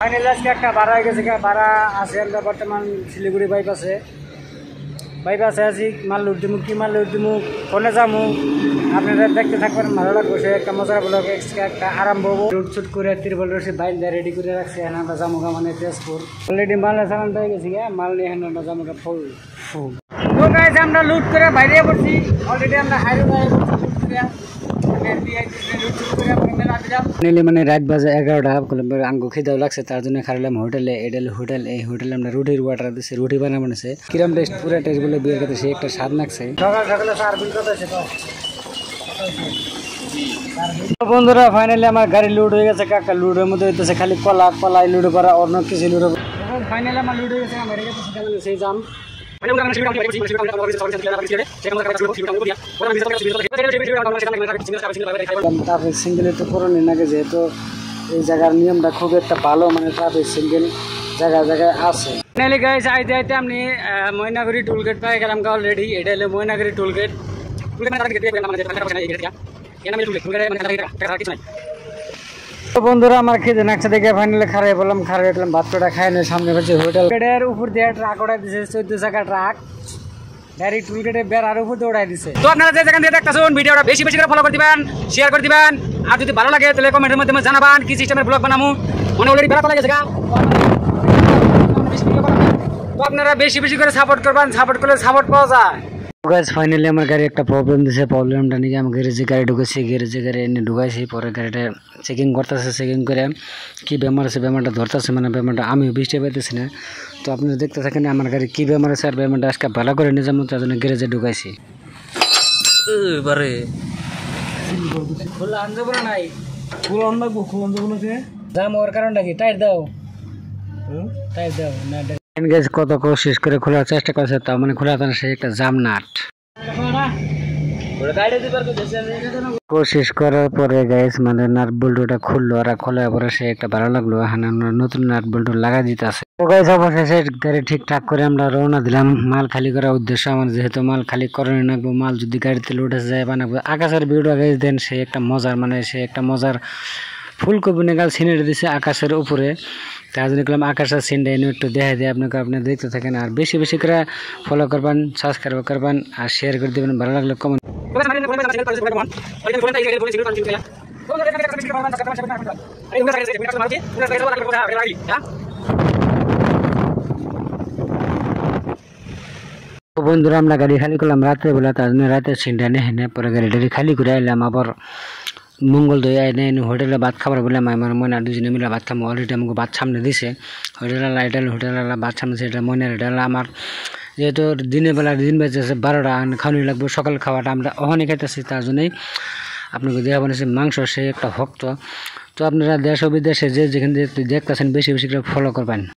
Finally আজকে একটা ভাড়া হয়ে গেছে, ভাড়া আছে আমরা বর্তমান শিলিগুড়ি বাইপাসে আছি। মাল লুট দিমু, কি মাল লুট দিমু, ফোনে যামু, আপনারা দেখতে থাকবেন, ভালো লাগবে। সে একটা মজার ব্লগ একটা আরম্ভ হবো। লুট শুট করে তিরবল রসি বাইল দিয়ে রেডি করে রাখছি। এখন আমরা জামুগা মানে তেজপুর অলরেডি মাল চালান হয়ে গেছি, মাল নিয়ে এখন আমরা জামুগা ফুল তো গাইজ আমরা লুট করে বাইরে পড়ছি। অলরেডি আমরা হাইরো মানে রাত বাজে 11টা আঙ্গু খিদাও লাগছে, তার জন্য খাইলাম হোটেলে। এই হোটেলে আমরা রুটির অর্ডার দিচ্ছি, রুটি বানাবো নিছে। কিরম টেস্ট, পুরো টেস্ট বলে বিয়ের কাছে সে একটা স্বাদ লাগছে। সকালে স্যার বিল কত আছে তো বন্ধুরা, ফাইনালি আমার গাড়ি লুট হয়ে গেছে। কাকা লুডোর মধ্যে হইতেছে খালি কলাই লুডো করা, অন্য কিছু লুডো। এখন ফাইনালি আমার লুট হয়ে গেছে, আমার সেই জাম ট্রাফিক সিঙ্গেল একটু পুরনো নাকি, যেহেতু এই জায়গার নিয়মটা খুব একটা ভালো, মানে ট্রাফিক সিঙ্গেল জায়গায় আছে। ফাইনালি গাইস আইতে আইতে আমি ময়নাগুড়ি টোলগেট পাই গেলাম অলরেডি। এটা হলো ময়নাগুড়ি টোলগেট। বন্ধুরা আমার খেতে নাকছে দেখে ফাইনালি খারাপ বললাম, ভাতটা খাই না। সামনে হচ্ছে হোটেলের উপর দিয়ে ট্রাক ওড়াই দিছে, 14 চাকা ট্রাক ডাইরেক্ট টুলগেটে বেড়ার উপর দিয়ে উড়াই দিছে। তো আপনারা যে যেখান থেকে দেখতেছেন ভিডিওটা বেশি করে ফলো করে দিবেন, শেয়ার করে দিবেন, আর যদি ভালো লাগে তাহলে কমেন্টের মাধ্যমে জানাবেন কি সিস্টেমের ব্লগ বানাবো। মানে অলরেডি বেড়া চলে গেছে, তো আপনারা বেশি করে সাপোর্ট করবেন, সাপোর্ট করলে সাপোর্ট পাওয়া যায়। গাইস ফাইনালি আমার গাড়ি একটা প্রবলেম দিছে, প্রবলেমটা নিয়ে আমি গাড়ি ঢুকেছি, গাড়ি এনে ঢুকাইছি। পরে গাড়িটা চেকিং করতেছে, চেকিং করে কি বেমার আছে বেমারটা ধরতেছে, মানে বেমারটা আমিও বুঝতে পাইতেছি না। তো আপনারা দেখতে থাকেন আমার গাড়ি কি বেমার আছে, আর বেমারটা আজকে ভালো করে নিয়ে যাবো, তার জন্য গ্যারেজে ঢুকাইছি। খোলা আনতে পারো নাই, খোলা আনবো জাম ওর কারণটা কি? টাইট দাও না কত কোশিশ করে খোলার চেষ্টা করছে, তাও মানে খোলা সে একটা জাম নাট। কোশিশ করার পরে গাইস মানে নাট বল্টুটা খুললো, আর খোলার পরে সে একটা ভালো লাগলো, নতুন নাট বল্টু লাগাই দিতে আছে। তো গাইস অবশেষে গাড়ি ঠিকঠাক করে আমরা রওনা দিলাম মাল খালি করার উদ্দেশ্য। আমার যেহেতু মাল খালি করে রাখবো, মাল যদি গাড়িতে লোড এসে যায় বানাবো। আকাশের ভিডিও গাইস দেন, সে একটা মজার ফুলকপি নেগাল সিনারি দিছে আকাশের উপরে। তার জন্য গেলাম আকাশের সিনটা এনে একটু দেখা দিয়ে আপনাকে, আপনি দেখতে থাকেন। আর বেশি করে ফলো করবেন, সাবস্ক্রাইব করবেন, আর শেয়ার করে দেবেন। ভালো লাগলে কমেন্ট। বন্ধুরা আমরা গাড়ি খালি করলাম রাত্রে বেলা, তার জন্য রাতের সিনটা নেই। পরে গাড়ি খালি করে আইলাম আবার মঙ্গল দই আইনে হোটেলে ভাত খাবার বললাম। আমার মনে আর দুজনে মিলে ভাত খাবো। অলরেডি আমাকে ভাত সামনে দিছে হোটেলওয়ালা ভাত সামনে দিছে। এটা মনে এটা আমার যেহেতু দিনের বেলা দিন বেজেছে 12টা, খাওয়ানি লাগবে। সকাল খাওয়াটা আমরা ওখানে খাইতেছি, তার জন্যই আপনাকে দেওয়া বানিয়েছে মাংস। সে একটা ভক্ত। তো আপনারা দেশ ও বিদেশে যেখানে দেখতেছেন বেশি করে ফলো করবেন।